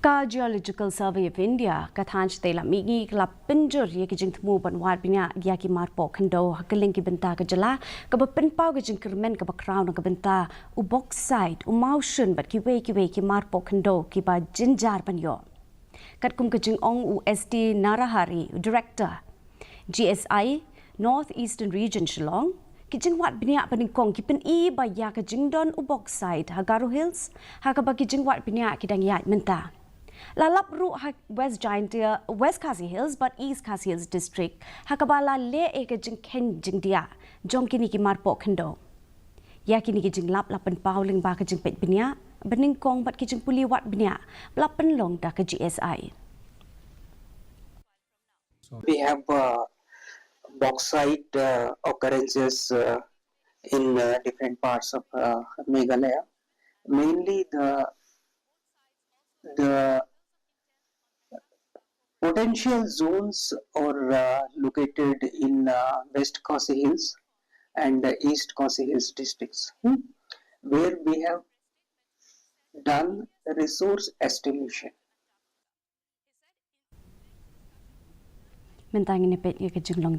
Ka Geological Survey of India, Kathanch Tela Migi, Club Pynjur, Yakijing Mu, and Bniah, Yaki Marpoh, Khyndew, Hakalinki Benta, Jylla, Kabapin Pawgajing Kermen, Kabakrown, Kabenta, Ubok side, Umotion, but Kiwaki Marpoh, Khyndew, Kiba Jinjar Banyo. Katkum Kajing Ong UST Narahari, Director, GSI, North Eastern Region Shillong, Jingwad Bniah Paningkong, Kipin E by Yaka Jingdon Ubok side, Hagaru Hills, Hakabaki Jingwad Bniah Kidang Yat Menta. Lalap ru West KHASI Hills but East KHASI Hills district hakabala le eka jing ken jing dia jongkini ki Marpoh Khyndew yakini ki jing lap lapan pauling ba ka jing pet Bniah beningkong bat ki jing puli wat Bniah lapan long da ka GSI. We have bauxite occurrences in different parts of Meghalaya, mainly the potential zones are located in West KHASI Hills and East KHASI Hills districts, where we have done resource estimation. Mentangin pet ya ka jing long